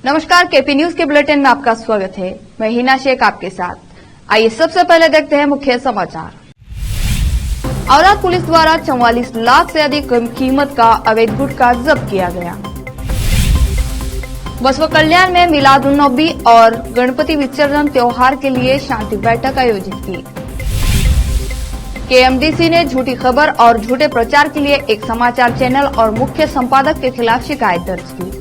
नमस्कार, KP news के bulletin में आपका स्वागत है। मैं हिना शेख आपके साथ। आइए सबसे पहले देखते हैं मुख्य समाचार। औराद पुलिस द्वारा 44 लाख से अधिक कीमत का अवैध गुटखा जब्त किया गया। बसवा कल्याण में मिलाद-उन-नबी और गणपति विसर्जन त्योहार के लिए शांति बैठक आयोजित की। केएमडीसी ने झूठी खबर और झूठे प्रचार के लिए एक समाचार चैनल और मुख्य संपादक के खिलाफ शिकायत दर्ज की।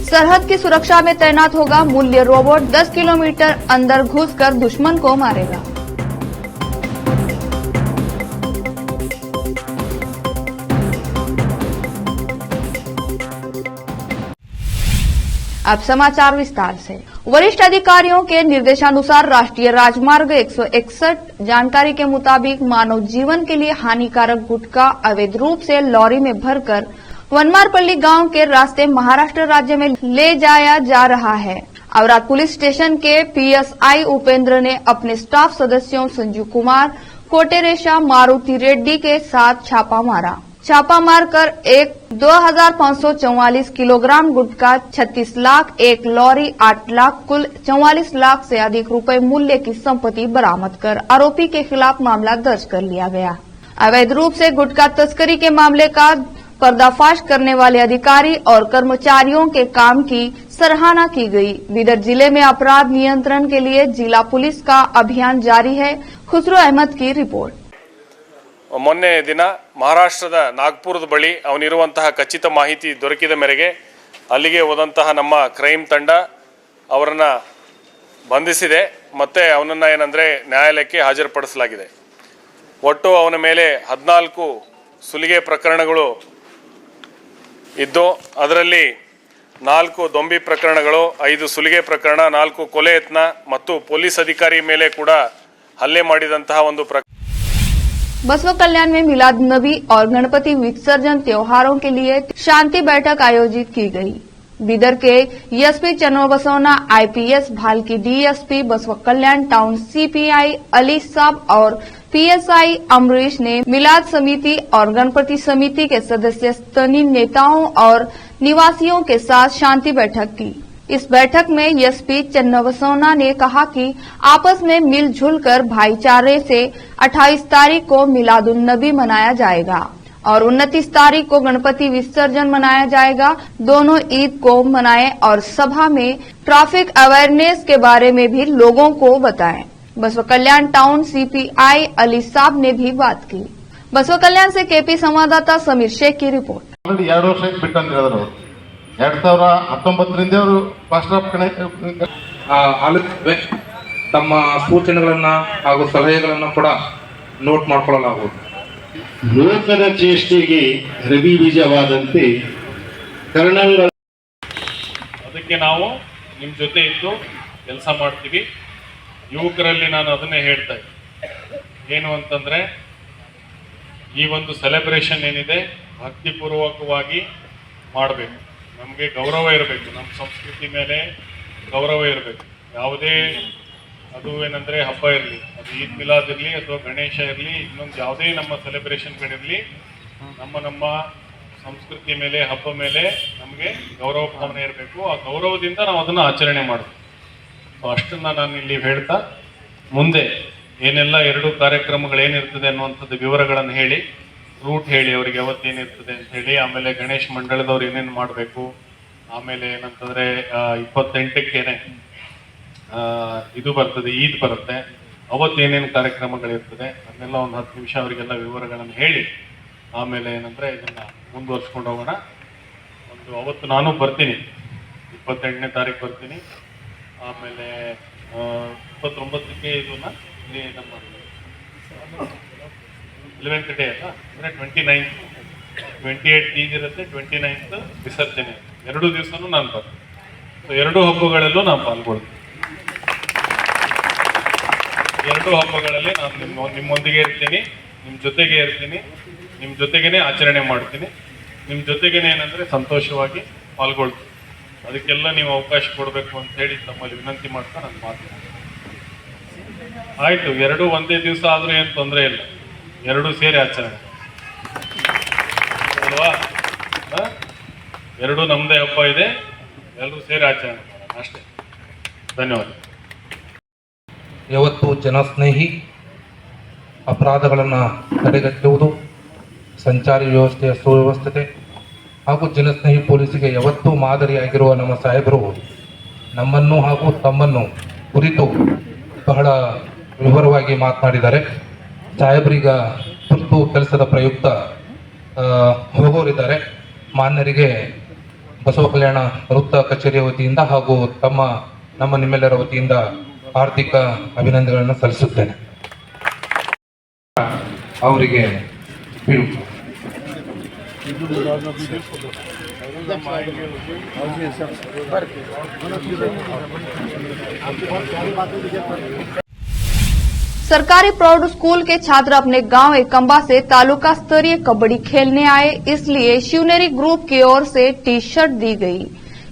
सरहद की सुरक्षा में तैनात होगा मूल्य रोबोट, 10 किलोमीटर अंदर घुसकर दुश्मन को मारेगा। अब समाचार विस्तार से। वरिष्ठ अधिकारियों के निर्देशानुसार राष्ट्रीय राजमार्ग 161 जानकारी के मुताबिक मानव जीवन के लिए हानिकारक गुटखा अवैध रूप से लॉरी में भरकर वनमारपल्ली गांव के रास्ते महाराष्ट्र राज्य में ले जाया जा रहा है। औराद पुलिस स्टेशन के पीएसआई उपेंद्र ने अपने स्टाफ सदस्यों संजीव कुमार, कोटेरेशा, मारुति रेड्डी के साथ छापा मारा। छापा मारकर 2544 किलोग्राम गुटखा, 36 लाख, एक लॉरी, 8 लाख, कुल 44 लाख से अधिक रुपए मूल्य की संपत्ति बरामद कर आरोपी के खिलाफ मामला दर्ज कर लिया गया। अवैध रूप से गुटखा तस्करी के मामले का पर्दाफाश करने वाले अधिकारी और कर्मचारियों के काम की सराहना की गई। बीदर जिले में अपराध नियंत्रण के लिए जिला पुलिस का अभियान जारी है। खुसरो अहमद की रिपोर्ट। ಮೊನ್ನೆ ದಿನ ಮಹಾರಾಷ್ಟ್ರದ ನಾಗ್ಪುರದ ಬಳಿ ಅವನಿರುವಂತಹ ಖಚಿತ ಮಾಹಿತಿ ದೊರಕಿದ ಮೇರೆಗೆ ಅಲ್ಲಿಗೆ ಹೋದಂತಹ ನಮ್ಮ ಕ್ರೈಮ್ ತಂಡ ಅವರನ್ನ ಬಂಧಿಸಿದೆ ಮತ್ತೆ ಅವನನ್ನ ಏನಂದ್ರೆ ನ್ಯಾಯಾಲಯಕ್ಕೆ ಹಾಜರುಪಡಿಸಲಾಗಿದೆ। ಒಟ್ಟು ಅವನ ಮೇಲೆ 14 ಸುಲಿಗೆ ಪ್ರಕರಣಗಳು ಇದ್ದು ಅದರಲ್ಲಿ 4 ದೊಂಬಿ ಪ್ರಕರಣಗಳು, 5 ಸುಲಿಗೆ ಪ್ರಕರಣ, 4 ಕೊಲೆ ಯತ್ನ ಮತ್ತು ಪೊಲೀಸ್ ಅಧಿಕಾರಿ ಮೇಲೆ ಕೂಡ ಹಲ್ಲೆ ಮಾಡಿದಂತಹ ಒಂದು बसवा कल्याण में मिलाद नबी और गणपति विसर्जन त्योहारों के लिए शांति बैठक आयोजित की गई। बीदर के एसपी चन्नबसवना, आईपीएस भालकी डीएसपी बसवा कल्याण टाउन सीपीआई अली साहब और पीएसआई अमरीश ने मिलाद समिति और गणपति समिति के सदस्य स्थानीय नेताओं और निवासियों के साथ शांति बैठक की। इस बैठक में एसपी चन्नबसवना ने कहा कि आपस में मिलजुल कर भाईचारे से 28 तारीख को मिलाद-उन-नबी मनाया जाएगा और 29 तारीख को गणपति विसर्जन मनाया जाएगा। दोनों ईद को मनाएं और सभा में ट्रैफिक अवेयरनेस के बारे में भी लोगों को बताएं। बसवा कल्याण टाउन सीपीआई अली साहब ने भी बात की। बसवा कल्याण से केपी संवाददाता समीर शेख की रिपोर्ट। 2019ರಿಂದ ಅವರು ಫಾಸ್ಟ್ ಟ್ರ್ಯಾಕ್ ತಮ್ಮ ಸೂಚನೆಗಳನ್ನು ಹಾಗೂ ಸಲಹೆಗಳನ್ನು ಕೂಡ ನೋಟ್ ಮಾಡಿಕೊಳ್ಳಲಾಗುವುದು। ನೂತನ ಚೇಷ್ಟೆಗೆ ರವಿ ಬೀಜವಾದಂತೆ ಕರ್ಣಗಳ ಅದಕ್ಕೆ ನಾವು ನಿಮ್ಮ ಜೊತೆ ಇದ್ದು ಕೆಲಸ ಮಾಡ್ತೀವಿ। ಯುವಕರಲ್ಲಿ ನಾನು ಅದನ್ನೇ ಹೇಳ್ತಾ ಇದ್ದೆ, ಏನು ಅಂತಂದ್ರೆ ಈ ಒಂದು ಸೆಲೆಬ್ರೇಷನ್ ಏನಿದೆ ಭಕ್ತಿಪೂರ್ವಕವಾಗಿ ಮಾಡಬೇಕು। ನಮಗೆ ಗೌರವ ಇರಬೇಕು, ನಮ್ಮ ಸಂಸ್ಕೃತಿ ಮೇಲೆ ಗೌರವ ಇರಬೇಕು। ಯಾವುದೇ ಅದು ಏನಂದರೆ ಹಬ್ಬ ಇರಲಿ, ಅದು ಈದ್ ಮಿಲಾದ್ ಇರಲಿ ಅಥವಾ ಗಣೇಶ ಇರಲಿ, ಇನ್ನೊಂದು ಯಾವುದೇ ನಮ್ಮ ಸೆಲೆಬ್ರೇಷನ್ಗಳಿರಲಿ, ನಮ್ಮ ಸಂಸ್ಕೃತಿ ಮೇಲೆ ಹಬ್ಬ ಮೇಲೆ ನಮಗೆ ಗೌರವ ಭಾವನೆ ಇರಬೇಕು। ಆ ಗೌರವದಿಂದ ನಾವು ಅದನ್ನು ಆಚರಣೆ ಮಾಡಬೇಕು। ಅಷ್ಟನ್ನು ನಾನು ಇಲ್ಲಿ ಹೇಳ್ತಾ ಮುಂದೆ ಏನೆಲ್ಲ 2 ಕಾರ್ಯಕ್ರಮಗಳೇನಿರ್ತದೆ ಅನ್ನುವಂಥದ್ದು ವಿವರಗಳನ್ನು ಹೇಳಿ, ರೂಟ್ ಹೇಳಿ ಅವರಿಗೆ ಯಾವತ್ತೇನಿರ್ತದೆ ಅಂತ ಹೇಳಿ, ಆಮೇಲೆ ಗಣೇಶ್ ಮಂಡಳದವ್ರು ಏನೇನು ಮಾಡಬೇಕು, ಆಮೇಲೆ ಏನಂತಂದರೆ 28ಕ್ಕೇನೆ ಇದು ಬರ್ತದೆ, ಈದ್ ಬರುತ್ತೆ, ಅವತ್ತೇನೇನು ಕಾರ್ಯಕ್ರಮಗಳಿರ್ತದೆ ಅದನ್ನೆಲ್ಲ ಒಂದು 10 ನಿಮಿಷ ಅವರಿಗೆಲ್ಲ ವಿವರಗಳನ್ನು ಹೇಳಿ ಆಮೇಲೆ ಏನಂದರೆ ಇದನ್ನು ಮುಂದುವರ್ಸ್ಕೊಂಡು ಹೋಗೋಣ। ಅವತ್ತು ನಾನು ಬರ್ತೀನಿ, 28ನೇ ತಾರೀಕು ಬರ್ತೀನಿ। ಆಮೇಲೆ 29ಕ್ಕೆ ಇದನ್ನ ಇಲ್ಲಿ ನಮ್ಮ 11th ಡೇ ಅಲ್ಲ, ಅಂದರೆ 29th 28 ಈದ್ ಇರುತ್ತೆ, 29th ವಿಸರ್ಜನೆ, 2 ದಿವಸನೂ ನಾನು ಬರ್ತೀನಿ। ಸೊ 2 ಹಬ್ಬಗಳಲ್ಲೂ ನಾನು ಪಾಲ್ಗೊಳ್ತೀನಿ। 2 ಹಬ್ಬಗಳಲ್ಲಿ ನಾನು ನಿಮ್ಮೊಂದಿಗೆ ಇರ್ತೀನಿ, ನಿಮ್ಮ ಜೊತೆಗೆ ಇರ್ತೀನಿ, ನಿಮ್ಮ ಜೊತೆಗೇನೆ ಆಚರಣೆ ಮಾಡ್ತೀನಿ, ನಿಮ್ಮ ಜೊತೆಗೇನೆ ಏನಂದರೆ ಸಂತೋಷವಾಗಿ ಪಾಲ್ಗೊಳ್ತೀನಿ। ಅದಕ್ಕೆಲ್ಲ ನೀವು ಅವಕಾಶ ಕೊಡಬೇಕು ಅಂತ ಹೇಳಿ ತಮ್ಮಲ್ಲಿ ವಿನಂತಿ ಮಾಡ್ತಾ ನಾನು ಮಾತಾಡ್ತೀನಿ। ಆಯಿತು, 2 ಒಂದೇ ದಿವಸ ಆದರೂ ಏನು ತೊಂದರೆ ಇಲ್ಲ, 2 ಸೇರಿ ಆಚರಣೆ ಅಲ್ವಾ? 2 ನಮ್ಮದೇ ಹಬ್ಬ ಇದೆ, ಎಲ್ಲರೂ ಸೇರಿ ಆಚರಣೆ ಮಾಡೋಣ ಅಷ್ಟೇ. ಧನ್ಯವಾದ. ಯಾವತ್ತು ಜನಸ್ನೇಹಿ ಅಪರಾಧಗಳನ್ನು ತಡೆಗಟ್ಟುವುದು, ಸಂಚಾರಿ ವ್ಯವಸ್ಥೆಯ ಸುವ್ಯವಸ್ಥತೆ ಹಾಗೂ ಜನಸ್ನೇಹಿ ಪೊಲೀಸಿಗೆ ಯಾವತ್ತೂ ಮಾದರಿಯಾಗಿರುವ ನಮ್ಮ ಸಾಹೇಬರು ನಮ್ಮನ್ನು ಹಾಗೂ ತಮ್ಮನ್ನು ಕುರಿತು ಬಹಳ ವಿವರವಾಗಿ ಮಾತನಾಡಿದ್ದಾರೆ. ಸಾಹೇಬರೀಗ ತುರ್ತು ಕೆಲಸದ ಪ್ರಯುಕ್ತ ಹೋಗೋರಿದ್ದಾರೆ. ಮಾನ್ಯರಿಗೆ ಬಸವ ಕಲ್ಯಾಣ ವೃತ್ತ ಕಚೇರಿಯ ವತಿಯಿಂದ ಹಾಗೂ ನಮ್ಮ ನಿಮ್ಮೆಲ್ಲರ ವತಿಯಿಂದ ಹಾರ್ದಿಕ ಅಭಿನಂದನೆಗಳನ್ನು ಸಲ್ಲಿಸುತ್ತೇನೆ. ಅವರಿಗೆ सरकारी प्रौढ़ स्कूल के छात्र अपने गांव एकम्बा से तालुका स्तरीय कबड्डी खेलने आए, इसलिए शिवनेरी ग्रुप की ओर से टी शर्ट दी गई।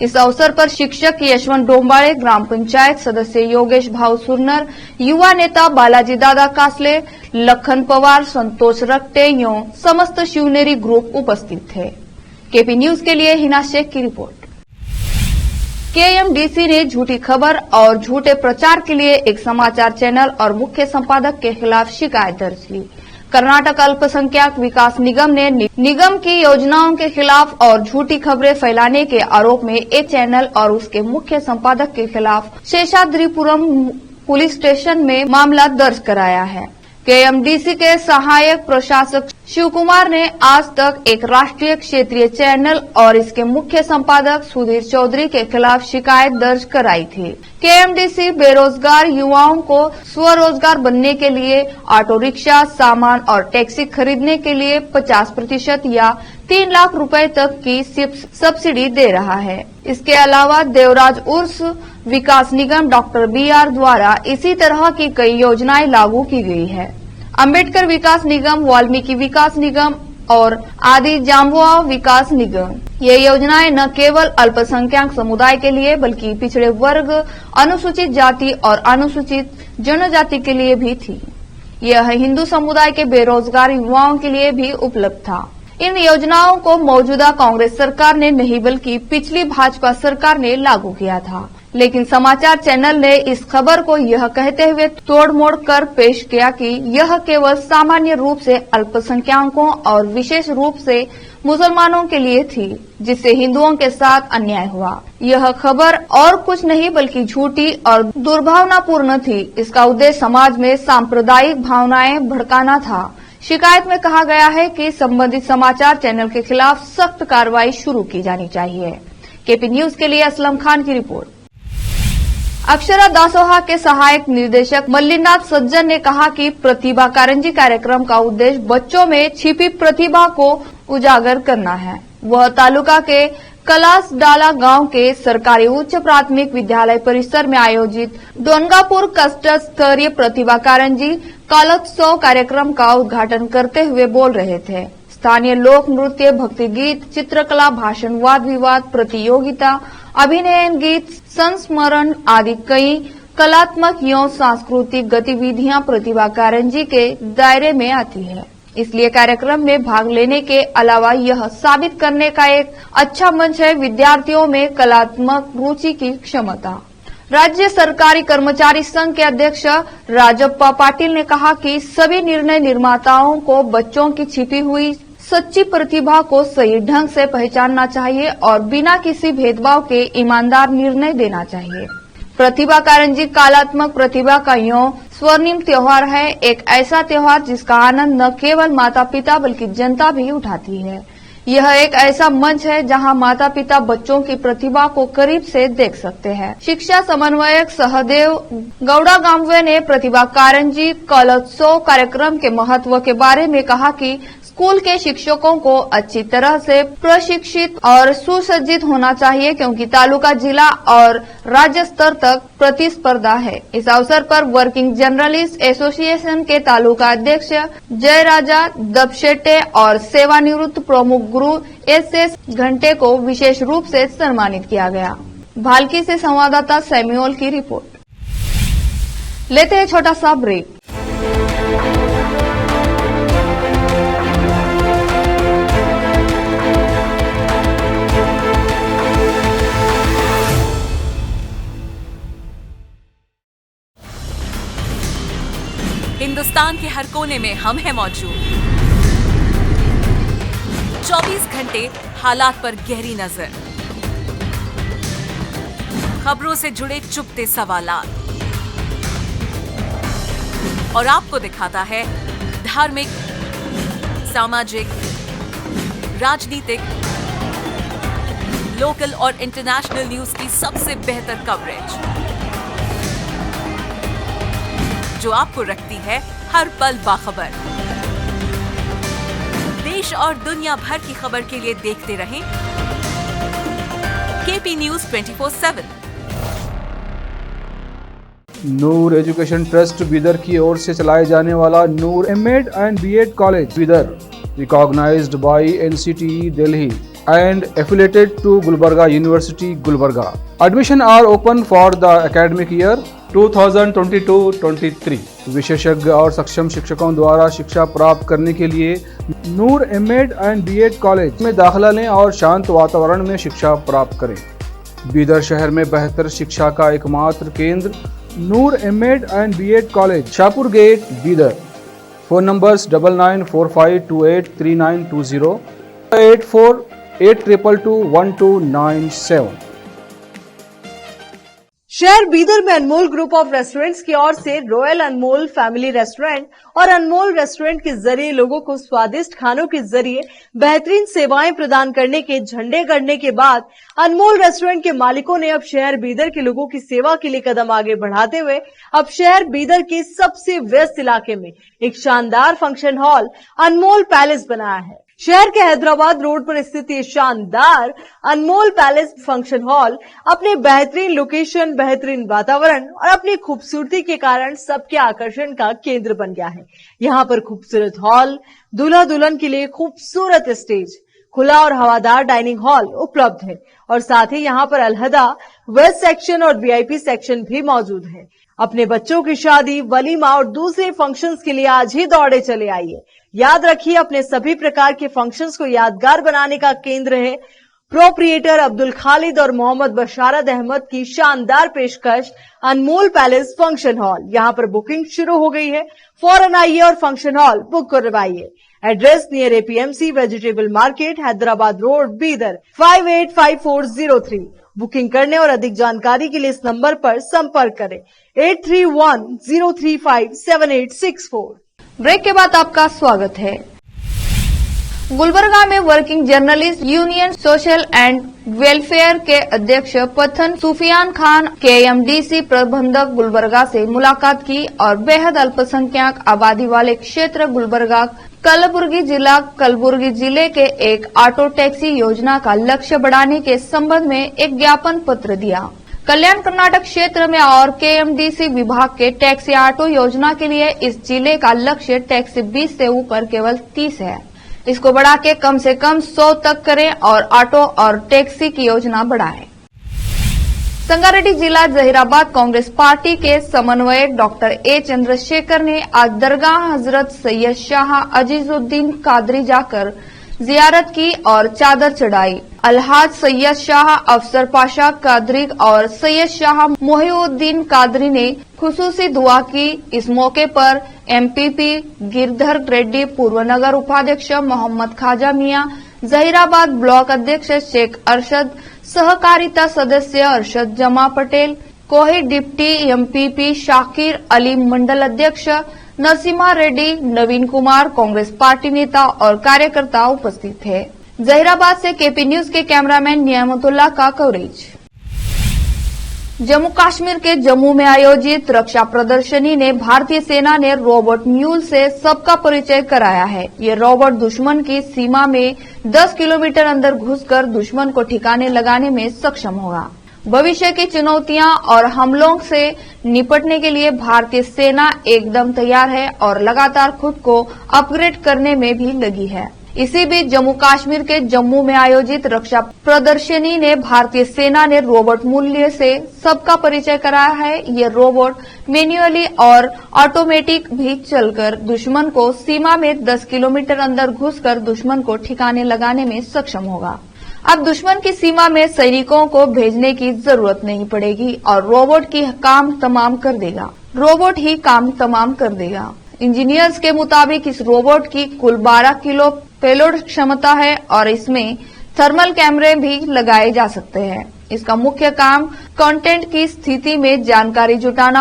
इस अवसर पर शिक्षक यशवंत डोंबाळे, ग्राम पंचायत सदस्य योगेश भाऊ सुरनर, युवा नेता बालाजी दादा कासले, लखन पवार, संतोष रक्टे एवं समस्त शिवनेरी ग्रुप उपस्थित थे। केपी न्यूज के लिए हिना शेख की रिपोर्ट। केएमडीसी ने झूठी खबर और झूठे प्रचार के लिए एक समाचार चैनल और मुख्य संपादक के खिलाफ शिकायत दर्ज की। कर्नाटक अल्पसंख्यक विकास निगम ने निगम की योजनाओं के खिलाफ और झूठी खबरें फैलाने के आरोप में एक चैनल और उसके मुख्य संपादक के खिलाफ शेषाद्रिपुरम पुलिस स्टेशन में मामला दर्ज कराया है। केएमडीसी के सहायक प्रशासक शिव कुमार ने आज तक एक राष्ट्रीय क्षेत्रीय चैनल और इसके मुख्य संपादक सुधीर चौधरी के खिलाफ शिकायत दर्ज कराई थी। केएमडीसी बेरोजगार युवाओं को स्वरोजगार बनने के लिए ऑटो रिक्शा, सामान और टैक्सी खरीदने के लिए 50% या 3 लाख रुपए तक की सब्सिडी दे रहा है। इसके अलावा देवराज उर्स विकास निगम डॉक्टर BR द्वारा इसी तरह की कई योजनाएं लागू की गई है। अंबेडकर विकास निगम, वाल्मीकि विकास निगम और आदि जाम्बुआ विकास निगम, ये योजनाएं न केवल अल्पसंख्यक समुदाय के लिए बल्कि पिछड़े वर्ग, अनुसूचित जाति और अनुसूचित जनजाति के लिए भी थी। यह हिंदू समुदाय के बेरोजगार युवाओं के लिए भी उपलब्ध था। इन योजनाओं को मौजूदा कांग्रेस सरकार ने नहीं बल्कि पिछली भाजपा सरकार ने लागू किया था, लेकिन समाचार चैनल ने इस खबर को यह कहते हुए तोड़ मोड़ कर पेश किया कि यह केवल सामान्य रूप से अल्पसंख्यकों और विशेष रूप से मुसलमानों के लिए थी, जिससे हिंदुओं के साथ अन्याय हुआ। यह खबर और कुछ नहीं बल्कि झूठी और दुर्भावनापूर्ण थी। इसका उद्देश्य समाज में सांप्रदायिक भावनाएं भड़काना था। शिकायत में कहा गया है कि संबंधित समाचार चैनल के खिलाफ सख्त कार्रवाई शुरू की जानी चाहिए। केपी न्यूज के लिए असलम खान की रिपोर्ट। अक्षरा दासोहा के सहायक निर्देशक मल्लिनाथ सज्जन ने कहा कि प्रतिभा कारंजी कार्यक्रम का उद्देश्य बच्चों में छिपी प्रतिभा को उजागर करना है। वह तालुका के कलासडाला गांव के सरकारी उच्च प्राथमिक विद्यालय परिसर में आयोजित डोनगापुर क्लस्टर स्तरीय प्रतिभा कारंजी कालोत्सव कार्यक्रम का उद्घाटन करते हुए बोल रहे थे। स्थानीय लोक नृत्य, भक्ति गीत, चित्रकला, भाषण, वाद विवाद प्रतियोगिता, अभिनय गीत, संस्मरण आदि कई कलात्मक एवं सांस्कृतिक गतिविधियां प्रतिभा कारंजी के दायरे में आती है। इसलिए कार्यक्रम में भाग लेने के अलावा यह साबित करने का एक अच्छा मंच है विद्यार्थियों में कलात्मक रुचि की क्षमता। राज्य सरकारी कर्मचारी संघ के अध्यक्ष राजप्पा पाटिल ने कहा कि सभी निर्णय निर्माताओं को बच्चों की छिपी हुई सच्ची प्रतिभा को सही ढंग से पहचानना चाहिए और बिना किसी भेदभाव के ईमानदार निर्णय देना चाहिए। प्रतिभा कारंजी कलात्मक प्रतिभा का यूं स्वर्णिम त्योहार है, एक ऐसा त्योहार जिसका आनंद न केवल माता पिता बल्कि जनता भी उठाती है। यह एक ऐसा मंच है जहां माता पिता बच्चों की प्रतिभा को करीब से देख सकते हैं। शिक्षा समन्वयक सहदेव गौड़ा गांवे ने प्रतिभा कारंजी कलोत्सव कार्यक्रम के महत्व के बारे में कहा कि स्कूल के शिक्षकों को अच्छी तरह से प्रशिक्षित और सुसज्जित होना चाहिए, क्योंकि तालुका, जिला और राज्य स्तर तक प्रतिस्पर्धा है। इस अवसर पर वर्किंग जर्नलिस्ट एसोसिएशन के तालुका अध्यक्ष जयराजा दबशेट्टे और सेवानिवृत्त प्रमुख गुरु SS घंटे को विशेष रूप से सम्मानित किया गया। भालकी से संवाददाता सैम्यूअल की रिपोर्ट। लेते हैं छोटा सा ब्रेक। हिंदुस्तान के हर कोने में हम हैं मौजूद। 24 घंटे हालात पर गहरी नजर, खबरों से जुड़े चुपते सवालात, और आपको दिखाता है धार्मिक, सामाजिक, राजनीतिक, लोकल और इंटरनेशनल न्यूज की सबसे बेहतर कवरेज, जो आपको रखती है हर पल बाखबर। देश और दुनिया भर की खबर के लिए देखते रहें KP news 24/7। Noor education trust Bidar की ओर से चलाए जाने वाला Noor MEd and BEd college Bidar, recognised by NCTE Delhi and affiliated to Gulbarga University, Gulbarga. Admission are open for the academic year 2022-23. विशेषज्ञ और सक्षम शिक्षकों द्वारा शिक्षा प्राप्त करने के लिए नूर एमएड एंड बीएड कॉलेज में दाखिला लें और शांत वातावरण में शिक्षा प्राप्त करें। बीदर शहर में बेहतर शिक्षा का एकमात्र केंद्र Noor MEd and BEd college, Shahpur gate, Bidar. Phone numbers 9945283920, 8482221297। शहर बीदर में अनमोल ग्रुप ऑफ रेस्टोरेंट्स की ओर से रॉयल अनमोल फैमिली रेस्टोरेंट और अनमोल रेस्टोरेंट के जरिए लोगों को स्वादिष्ट खानों के जरिए बेहतरीन सेवाएं प्रदान करने के झंडे गड़ने के बाद अनमोल रेस्टोरेंट के मालिकों ने अब शहर बीदर के लोगों की सेवा के लिए कदम आगे बढ़ाते हुए अब शहर बीदर के सबसे व्यस्त इलाके में एक शानदार फंक्शन हॉल अनमोल पैलेस बनाया है। शहर के हैदराबाद रोड पर स्थित ये शानदार अनमोल पैलेस फंक्शन हॉल अपने बेहतरीन लोकेशन, बेहतरीन वातावरण और अपनी खूबसूरती के कारण सबके आकर्षण का केंद्र बन गया है। यहाँ पर खूबसूरत हॉल, दूल्हा दुल्हन के लिए खूबसूरत स्टेज, खुला और हवादार डाइनिंग हॉल उपलब्ध है और साथ ही यहाँ पर अलहदा वेस्ट सेक्शन और वीआईपी सेक्शन भी मौजूद है। अपने बच्चों की शादी, वलीमा और दूसरे फंक्शंस के लिए आज ही दौड़े चले आइए। याद रखिए, अपने सभी प्रकार के फंक्शंस को यादगार बनाने का केंद्र है प्रोप्रिएटर अब्दुल खालिद और मोहम्मद बशारत अहमद की शानदार पेशकश अनमोल पैलेस फंक्शन हॉल। यहाँ पर बुकिंग शुरू हो गई है, फौरन आइए और फंक्शन हॉल बुक करवाइए। Address near APMC vegetable market, Hyderabad road, Bidar 585403। Booking करने और अधिक जानकारी के लिए इस नंबर पर संपर्क करें 8310357864। ब्रेक के बाद आपका स्वागत है। गुलबर्गा में working journalist union social and welfare के अध्यक्ष पथन सुफियान खान केएमडीसी प्रबंधक गुलबर्गा से मुलाकात की और बेहद अल्पसंख्यक आबादी वाले क्षेत्र गुलबर्गा कलबुर्गी जिले के एक ऑटो टैक्सी योजना का लक्ष्य बढ़ाने के संबंध में एक ज्ञापन पत्र दिया। कल्याण कर्नाटक क्षेत्र में और केएमडीसी विभाग के टैक्सी ऑटो योजना के लिए इस जिले का लक्ष्य टैक्सी 20 से ऊपर केवल 30 है। इसको बढ़ा के कम से कम 100 तक करें और ऑटो और टैक्सी की योजना बढ़ाएं। संगारेड्डी जिला जहीराबाद कांग्रेस पार्टी के समन्वयक डॉक्टर ए चंद्रशेखर ने आज दरगाह हजरत सैयद शाह अजीजुद्दीन कादरी जाकर जियारत की और चादर चढ़ाई। अलहाज सैयद शाह अफसर पाशा कादरी और सैयद शाह मोहिउद्दीन कादरी ने खुसूसी दुआ की। इस मौके पर एमपीपी गिरधर रेड्डी, पूर्व नगर उपाध्यक्ष मोहम्मद खाजा मियां, जहीराबाद ब्लॉक अध्यक्ष शेख अरशद, सहकारिता सदस्य अरशद जमा पटेल, कोही डिप्टी एमपीपी शाकिर अली, मंडल अध्यक्ष नरसिम्हा रेड्डी, नवीन कुमार, कांग्रेस पार्टी नेता और कार्यकर्ता उपस्थित थे। जहीराबाद से केपी न्यूज के कैमरामैन नियामतुल्लाह का कवरेज। जम्मू कश्मीर के जम्मू में आयोजित रक्षा प्रदर्शनी ने भारतीय सेना ने रोबोट म्यूल से सबका परिचय कराया है। ये रोबोट दुश्मन की सीमा में 10 किलोमीटर अंदर घुसकर दुश्मन को ठिकाने लगाने में सक्षम होगा। भविष्य की चुनौतियां और हमलों से निपटने के लिए भारतीय सेना एकदम तैयार है और लगातार खुद को अपग्रेड करने में भी लगी है। इसी बीच जम्मू कश्मीर के जम्मू में आयोजित रक्षा प्रदर्शनी ने भारतीय सेना ने रोबोट मूल्य से सबका परिचय कराया है। ये रोबोट मैन्युअली और ऑटोमेटिक भी चलकर दुश्मन को सीमा में 10 किलोमीटर अंदर घुसकर दुश्मन को ठिकाने लगाने में सक्षम होगा। अब दुश्मन की सीमा में सैनिकों को भेजने की जरूरत नहीं पड़ेगी और रोबोट ही काम तमाम कर देगा। इंजीनियर्स के मुताबिक इस रोबोट की कुल 12 किलो पेलोड क्षमता है और इसमें थर्मल कैमरे भी लगाए जा सकते हैं। इसका मुख्य काम कंटेंट की स्थिति में जानकारी जुटाना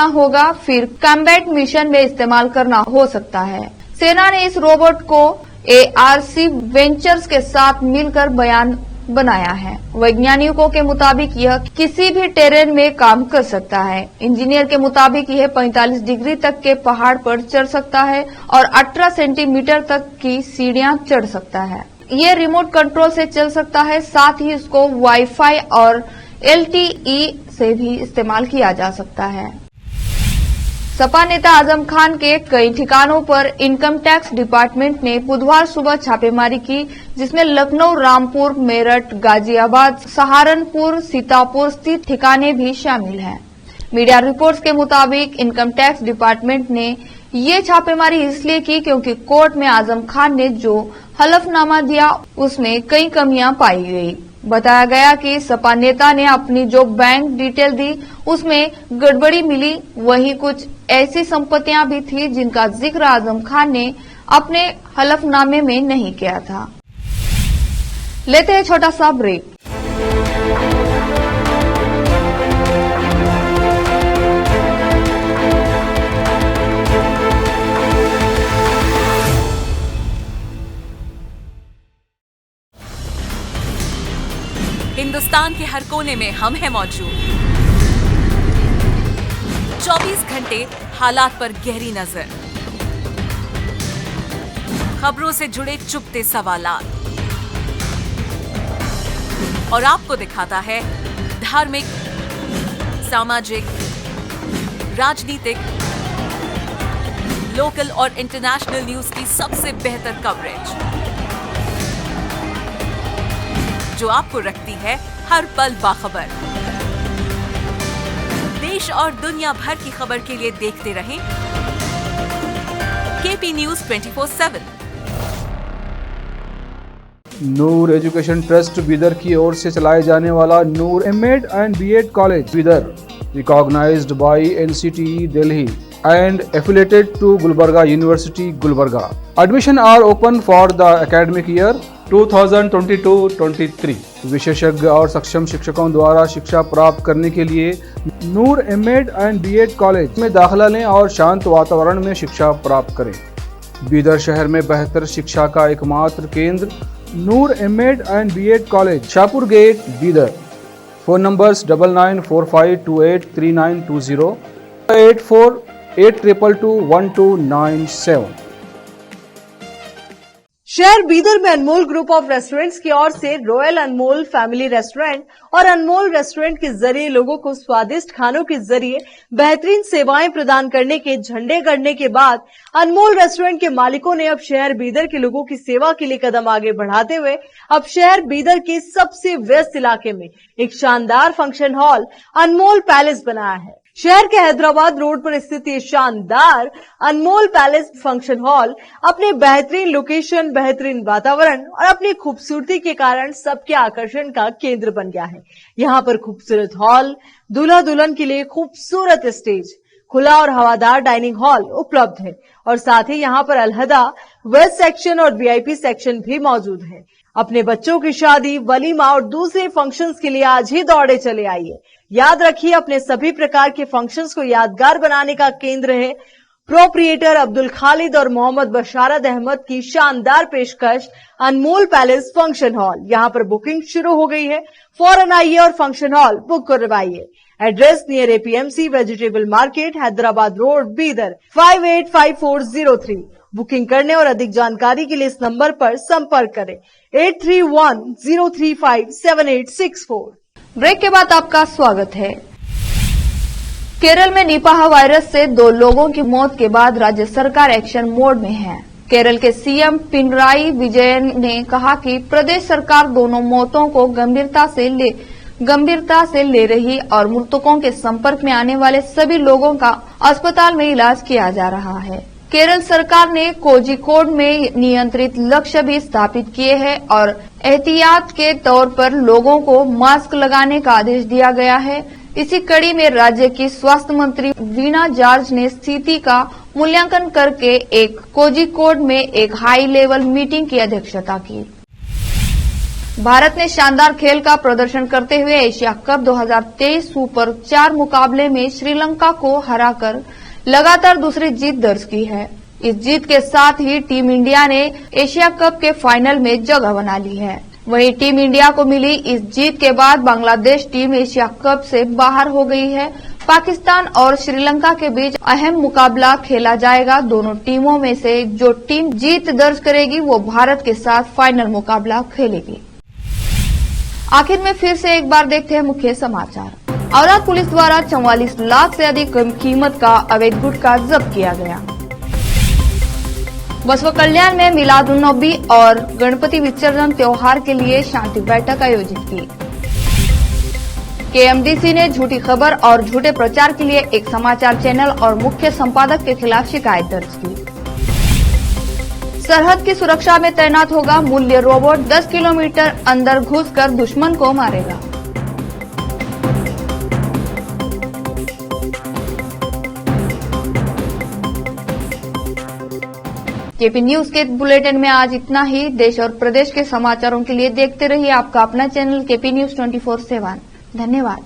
होगा, फिर कॉम्बैट मिशन में इस्तेमाल करना हो सकता है। सेना ने इस रोबोट को ARC वेंचर्स के साथ मिलकर बनाया है। वैज्ञानिकों के मुताबिक यह किसी भी टेरेन में काम कर सकता है। इंजीनियर के मुताबिक यह 45 डिग्री तक के पहाड़ पर चढ़ सकता है और 18 सेंटीमीटर तक की सीढ़ियां चढ़ सकता है। ये रिमोट कंट्रोल से चल सकता है, साथ ही इसको वाईफाई और LTE से भी इस्तेमाल किया जा सकता है। सपा नेता आजम खान के कई ठिकानों पर इनकम टैक्स डिपार्टमेंट ने बुधवार सुबह छापेमारी की, जिसमें लखनऊ, रामपुर, मेरठ, गाजियाबाद, सहारनपुर, सीतापुर स्थित ठिकाने भी शामिल हैं। मीडिया रिपोर्ट्स के मुताबिक इनकम टैक्स डिपार्टमेंट ने ये छापेमारी इसलिए की क्योंकि कोर्ट में आजम खान ने जो हलफनामा दिया उसमें कई कमियां पाई गई। बताया गया कि सपा नेता ने अपनी जो बैंक डिटेल दी उसमें गड़बड़ी मिली। वहीं कुछ ऐसी संपत्तियां भी थी जिनका जिक्र आजम खान ने अपने हलफनामे में नहीं किया था। लेते हैं छोटा सा ब्रेक। हिंदुस्तान के हर कोने में हम हैं मौजूद। 24 घंटे हालात पर गहरी नजर, खबरों से जुड़े चुपते सवालात और आपको दिखाता है धार्मिक, सामाजिक, राजनीतिक, लोकल और इंटरनेशनल न्यूज की सबसे बेहतर कवरेज जो आपको रखती है हर पल बाखबर। देश और दुनिया भर की खबर के लिए देखते रहें KP News 24/7। Noor education trust Bidar की ओर से चलाए जाने वाला Noor MEd and BEd college Bidar, recognised by NCTE Delhi and affiliated to Gulbarga University, Gulbarga. Admission are open for the academic year 2022-23। विशेषज्ञ और सक्षम शिक्षकों द्वारा शिक्षा प्राप्त करने के लिए नूर एमएड एंड बीएड कॉलेज में दाखिला लें और शांत वातावरण में शिक्षा प्राप्त करें। बीदर शहर में बेहतर शिक्षा का एकमात्र केंद्र Noor MEd and BEd college, Shahpur gate, Bidar. Phone numbers 9945283920, 8482221297। शहर बीदर में अनमोल ग्रुप ऑफ रेस्टोरेंट्स की ओर से रॉयल अनमोल फैमिली रेस्टोरेंट और अनमोल रेस्टोरेंट के जरिए लोगों को स्वादिष्ट खानों के जरिए बेहतरीन सेवाएं प्रदान करने के झंडे गड़ने के बाद अनमोल रेस्टोरेंट के मालिकों ने अब शहर बीदर के लोगों की सेवा के लिए कदम आगे बढ़ाते हुए अब शहर बीदर के सबसे व्यस्त इलाके में एक शानदार फंक्शन हॉल अनमोल पैलेस बनाया है। शहर के हैदराबाद रोड पर स्थित ये शानदार अनमोल पैलेस फंक्शन हॉल अपने बेहतरीन लोकेशन, बेहतरीन वातावरण और अपनी खूबसूरती के कारण सबके आकर्षण का केंद्र बन गया है। यहाँ पर खूबसूरत हॉल, दूल्हा दुल्हन के लिए खूबसूरत स्टेज, खुला और हवादार डाइनिंग हॉल उपलब्ध है और साथ ही यहाँ पर अलहदा वेस्ट सेक्शन और VIP सेक्शन भी मौजूद है। अपने बच्चों की शादी, वलीमा और दूसरे फंक्शंस के लिए आज ही दौड़े चले आइए। याद रखिए, अपने सभी प्रकार के फंक्शंस को यादगार बनाने का केंद्र है प्रोप्रिएटर अब्दुल खालिद और मोहम्मद बशारत अहमद की शानदार पेशकश अनमोल पैलेस फंक्शन हॉल। यहाँ पर बुकिंग शुरू हो गई है, फौरन आइए और फंक्शन हॉल बुक करवाइए। Address near APMC vegetable market, Hyderabad road, Bidar 585403। Booking करने और अधिक जानकारी के लिए इस नंबर पर संपर्क करें 8310357864। ब्रेक के बाद आपका स्वागत है। केरल में निपाह वायरस से 2 लोगों की मौत के बाद राज्य सरकार एक्शन मोड में है। केरल के CM पिनराई विजयन ने कहा कि प्रदेश सरकार दोनों मौतों को गंभीरता से ले रही और मृतकों के संपर्क में आने वाले सभी लोगों का अस्पताल में इलाज किया जा रहा है। केरल सरकार ने कोझिकोड में नियंत्रित लक्ष्य भी स्थापित किए हैं और एहतियात के तौर पर लोगों को मास्क लगाने का आदेश दिया गया है। इसी कड़ी में राज्य की स्वास्थ्य मंत्री वीणा जॉर्ज ने स्थिति का मूल्यांकन करके एक कोझिकोड में एक हाई लेवल मीटिंग की अध्यक्षता की। भारत ने शानदार खेल का प्रदर्शन करते हुए एशिया कप 2023 सुपर 4 मुकाबले में श्रीलंका को हराकर लगातार दूसरी जीत दर्ज की है। इस जीत के साथ ही टीम इंडिया ने एशिया कप के फाइनल में जगह बना ली है। वहीं टीम इंडिया को मिली इस जीत के बाद बांग्लादेश टीम एशिया कप से बाहर हो गई है। पाकिस्तान और श्रीलंका के बीच अहम मुकाबला खेला जाएगा। दोनों टीमों में से जो टीम जीत दर्ज करेगी वो भारत के साथ फाइनल मुकाबला खेलेगी। आखिर में फिर से एक बार देखते हैं मुख्य समाचार। औराद पुलिस द्वारा 44 लाख से अधिक कीमत का अवैध गुटखा जब्त किया गया। बसवा कल्याण में मिलाद-उन-नबी और गणपति विसर्जन त्योहार के लिए शांति बैठक आयोजित की। केएमडीसी ने झूठी खबर और झूठे प्रचार के लिए एक समाचार चैनल और मुख्य संपादक के खिलाफ शिकायत दर्ज की। सरहद की सुरक्षा में तैनात होगा मूल्य रोबोट, 10 किलोमीटर अंदर घुसकर दुश्मन को मारेगा। केपी न्यूज के बुलेटिन में आज इतना ही। देश और प्रदेश के समाचारों के लिए देखते रहिए आपका अपना चैनल केपी न्यूज 24/7। धन्यवाद।